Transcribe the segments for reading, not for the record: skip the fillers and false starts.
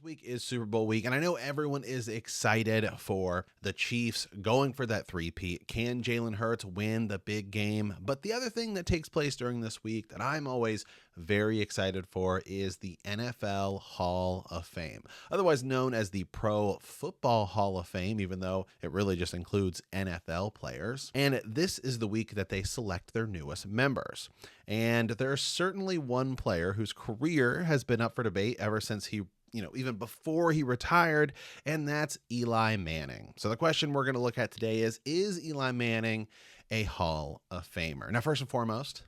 week is Super Bowl week, and I know everyone is excited for the Chiefs going for that three-peat. Can Jalen Hurts win the big game? But the other thing that takes place during this week that I'm always very excited for is the NFL Hall of Fame, otherwise known as the Pro Football Hall of Fame, even though it really just includes NFL players. And this is the week that they select their newest members. And there's certainly one player whose career has been up for debate ever since he, even before he retired, and that's Eli Manning. So the question we're going to look at today is Eli Manning a Hall of Famer? Now, first and foremost,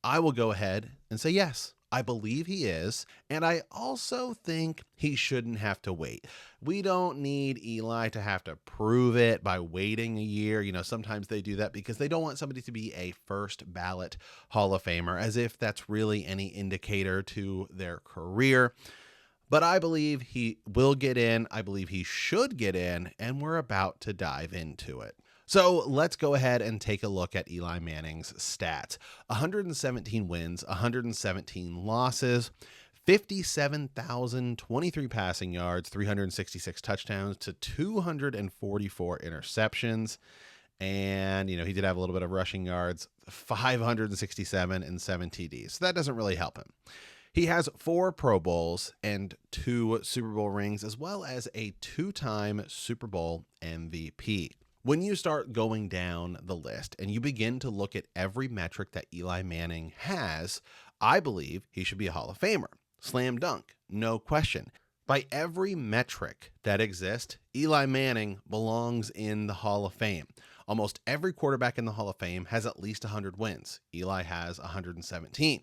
I will go ahead and say yes. I believe he is, and I also think he shouldn't have to wait. We don't need Eli to have to prove it by waiting a year. Sometimes they do that because they don't want somebody to be a first ballot Hall of Famer, as if that's really any indicator to their career. But I believe he will get in. I believe he should get in, and we're about to dive into it. So let's go ahead and take a look at Eli Manning's stats. 117 wins, 117 losses, 57,023 passing yards, 366 touchdowns to 244 interceptions. And, he did have a little bit of rushing yards, 567 and 7 TDs. So that doesn't really help him. He has 4 Pro Bowls and 2 Super Bowl rings, as well as a 2-time Super Bowl MVP. When you start going down the list and you begin to look at every metric that Eli Manning has, I believe he should be a Hall of Famer. Slam dunk, no question. By every metric that exists, Eli Manning belongs in the Hall of Fame. Almost every quarterback in the Hall of Fame has at least 100 wins. Eli has 117.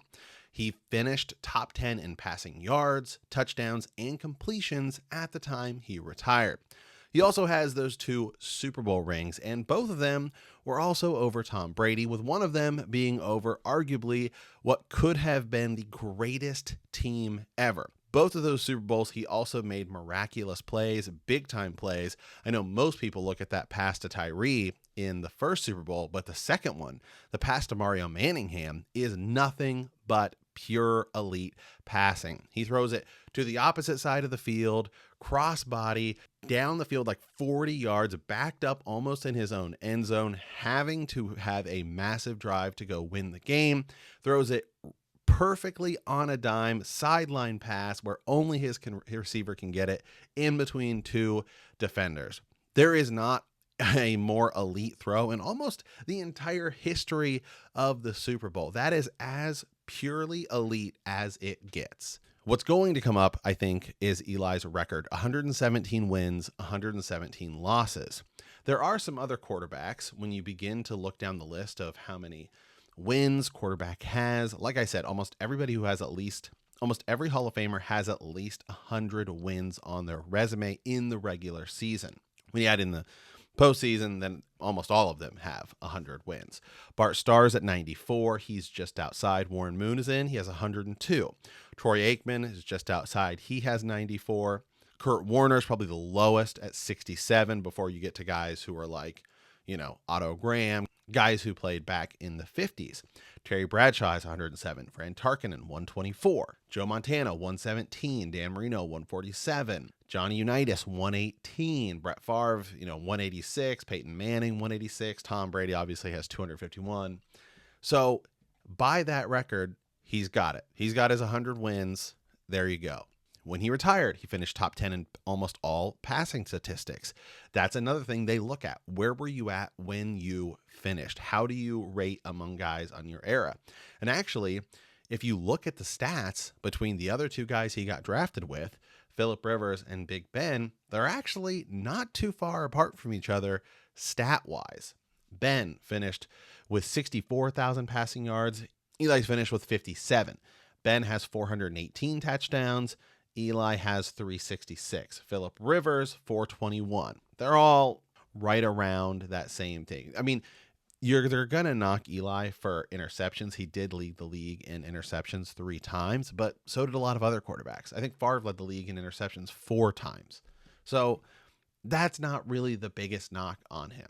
He finished top 10 in passing yards, touchdowns, and completions at the time he retired. He also has those 2 Super Bowl rings, and both of them were also over Tom Brady, with one of them being over arguably what could have been the greatest team ever. Both of those Super Bowls, he also made miraculous plays, big-time plays. I know most people look at that pass to Tyree in the first Super Bowl, but the second one, the pass to Mario Manningham, is nothing but pure elite passing. He throws it to the opposite side of the field, crossbody, down the field like 40 yards, backed up almost in his own end zone, having to have a massive drive to go win the game. Throws it perfectly on a dime, sideline pass where only his receiver can get it in between 2 defenders. There is not a more elite throw in almost the entire history of the Super Bowl. That is as purely elite as it gets. What's going to come up, I think, is Eli's record: 117 wins, 117 losses. There are some other quarterbacks when you begin to look down the list of how many wins quarterback has. Like I said, almost every Hall of Famer has at least 100 wins on their resume in the regular season. When you add in the postseason, then almost all of them have 100 wins. Bart Starr's at 94. He's just outside. Warren Moon is in. He has 102. Troy Aikman is just outside. He has 94. Kurt Warner is probably the lowest at 67 before you get to guys who are like, Otto Graham, guys who played back in the 50s. Terry Bradshaw has 107. Fran Tarkenton, 124. Joe Montana, 117. Dan Marino, 147. Johnny Unitas, 118. Brett Favre, 186. Peyton Manning, 186. Tom Brady obviously has 251. So by that record, he's got it. He's got his 100 wins. There you go. When he retired, he finished top 10 in almost all passing statistics. That's another thing they look at. Where were you at when you finished? How do you rate among guys on your era? And actually, if you look at the stats between the other 2 guys he got drafted with, Phillip Rivers and Big Ben, they're actually not too far apart from each other stat-wise. Ben finished with 64,000 passing yards. Eli's finished with 57. Ben has 418 touchdowns. Eli has 366. Phillip Rivers, 421. They're all right around that same thing. I mean, they're going to knock Eli for interceptions. He did lead the league in interceptions 3 times, but so did a lot of other quarterbacks. I think Favre led the league in interceptions 4 times. So that's not really the biggest knock on him.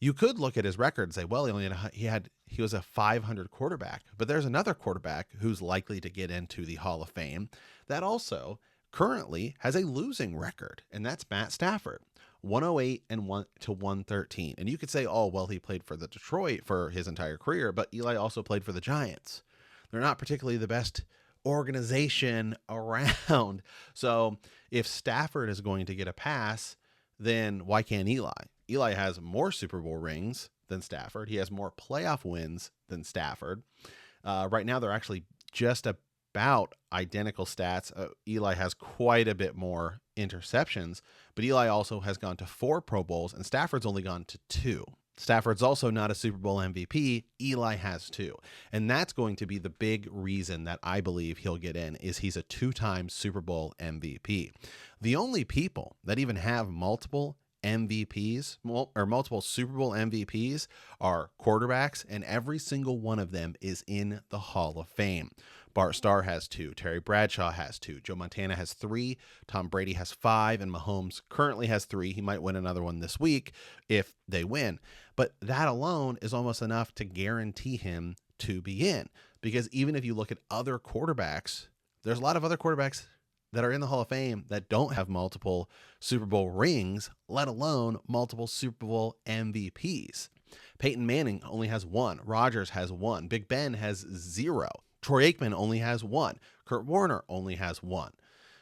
You could look at his record and say, well, he was a 500 quarterback, but there's another quarterback who's likely to get into the Hall of Fame that also currently has a losing record, and that's Matt Stafford. 108 and 1-113. And you could say, oh, well, he played for the Detroit for his entire career, but Eli also played for the Giants. They're not particularly the best organization around. So if Stafford is going to get a pass, then why can't Eli? Eli has more Super Bowl rings than Stafford. He has more playoff wins than Stafford. Right now, they're actually just about identical stats. Eli has quite a bit more interceptions, but Eli also has gone to 4 Pro Bowls, and Stafford's only gone to 2. Stafford's also not a Super Bowl MVP. Eli has 2. And that's going to be the big reason that I believe he'll get in, is he's a 2-time Super Bowl MVP. The only people that even have multiple MVPs or multiple Super Bowl MVPs are quarterbacks, and every single one of them is in the Hall of Fame. Bart Starr has 2, Terry Bradshaw has 2, Joe Montana has 3, Tom Brady has 5, and Mahomes currently has 3. He might win another one this week if they win. But that alone is almost enough to guarantee him to be in, because even if you look at other quarterbacks, there's a lot of other quarterbacks that are in the Hall of Fame that don't have multiple Super Bowl rings, let alone multiple Super Bowl MVPs. Peyton Manning only has 1. Rodgers has 1. Big Ben has 0. Troy Aikman only has 1. Kurt Warner only has 1.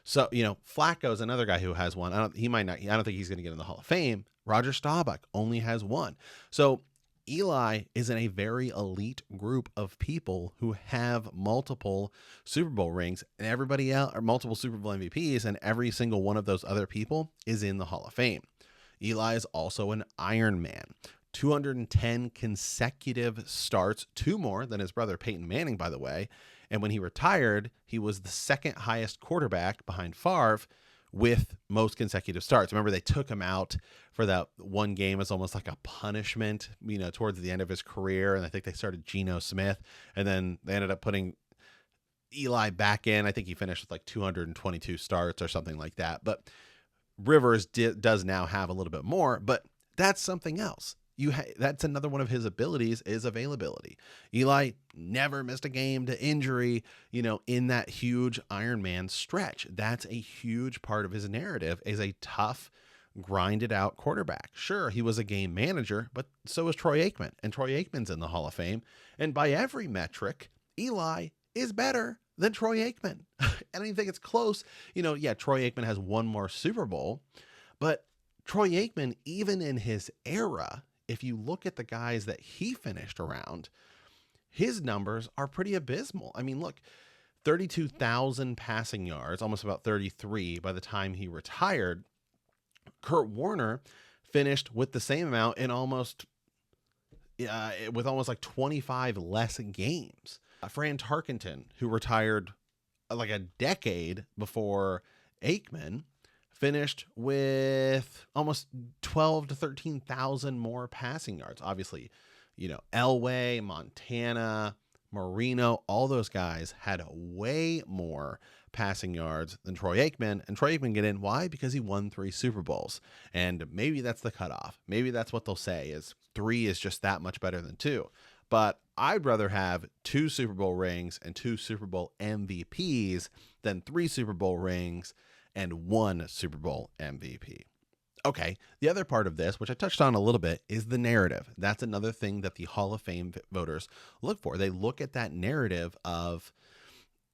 So, Flacco's another guy who has 1. I don't think he's going to get in the Hall of Fame. Roger Staubach only has 1. So Eli is in a very elite group of people who have multiple Super Bowl rings, and everybody else, or multiple Super Bowl MVPs, and every single one of those other people is in the Hall of Fame. Eli is also an Iron Man. 210 consecutive starts, 2 more than his brother Peyton Manning, by the way. And when he retired, he was the second highest quarterback behind Favre with most consecutive starts. Remember, they took him out for that one game as almost like a punishment, towards the end of his career. And I think they started Geno Smith, and then they ended up putting Eli back in. I think he finished with like 222 starts or something like that. But Rivers does now have a little bit more, but that's something else. That's another one of his abilities, is availability. Eli never missed a game to injury, in that huge Iron Man stretch. That's a huge part of his narrative, is a tough, grinded out quarterback. Sure, he was a game manager, but so was Troy Aikman, and Troy Aikman's in the Hall of Fame. And by every metric, Eli is better than Troy Aikman. I don't even think it's close. Troy Aikman has 1 more Super Bowl, but Troy Aikman, even in his era, if you look at the guys that he finished around, his numbers are pretty abysmal. I mean, look, 32,000 passing yards, almost about 33 by the time he retired. Kurt Warner finished with the same amount in with almost like 25 less games. Fran Tarkenton, who retired like a decade before Aikman, finished with almost 12 to 13,000 more passing yards. Obviously, Elway, Montana, Marino, all those guys had way more passing yards than Troy Aikman. And Troy Aikman get in. Why? Because he won 3 Super Bowls. And maybe that's the cutoff. Maybe that's what they'll say, is 3 is just that much better than 2. But I'd rather have 2 Super Bowl rings and 2 Super Bowl MVPs than 3 Super Bowl rings and 1 Super Bowl MVP. Okay, the other part of this, which I touched on a little bit, is the narrative. That's another thing that the Hall of Fame voters look for. They look at that narrative of,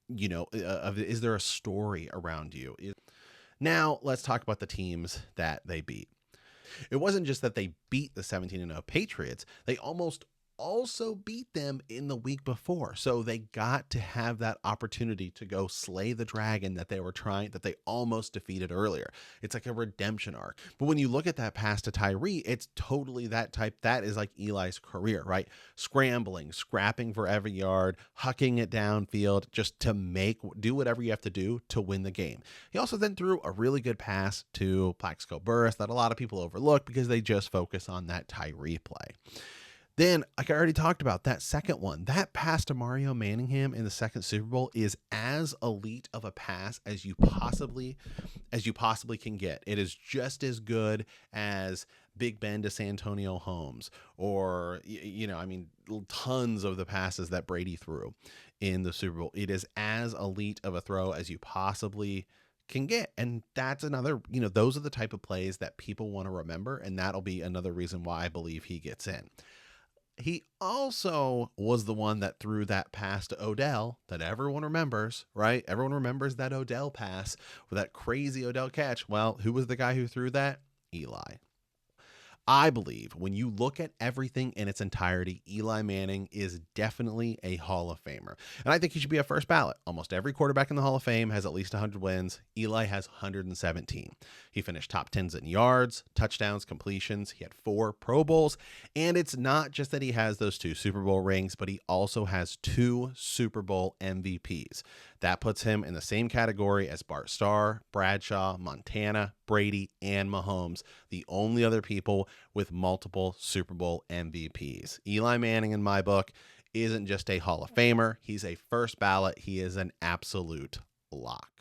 is there a story around you? Now, let's talk about the teams that they beat. It wasn't just that they beat the 17-0 Patriots. They almost also beat them in the week before. So they got to have that opportunity to go slay the dragon that they almost defeated earlier. It's like a redemption arc. But when you look at that pass to Tyree, it's totally that type. That is like Eli's career, right? Scrambling, scrapping for every yard, hucking it downfield just to do whatever you have to do to win the game. He also then threw a really good pass to Plaxico Burress that a lot of people overlook because they just focus on that Tyree play. Then, like I already talked about, that second one, that pass to Mario Manningham in the second Super Bowl is as elite of a pass as you possibly can get. It is just as good as Big Ben to Santonio Holmes, or, tons of the passes that Brady threw in the Super Bowl. It is as elite of a throw as you possibly can get. And that's another, those are the type of plays that people want to remember. And that'll be another reason why I believe he gets in. He also was the one that threw that pass to Odell that everyone remembers, right? Everyone remembers that Odell pass with that crazy Odell catch. Well, who was the guy who threw that? Eli. I believe when you look at everything in its entirety, Eli Manning is definitely a Hall of Famer. And I think he should be a first ballot. Almost every quarterback in the Hall of Fame has at least 100 wins. Eli has 117. He finished top 10s in yards, touchdowns, completions. He had 4 Pro Bowls. And it's not just that he has those 2 Super Bowl rings, but he also has 2 Super Bowl MVPs. That puts him in the same category as Bart Starr, Bradshaw, Montana, Brady, and Mahomes, the only other people with multiple Super Bowl MVPs. Eli Manning, in my book, isn't just a Hall of Famer. He's a first ballot. He is an absolute lock.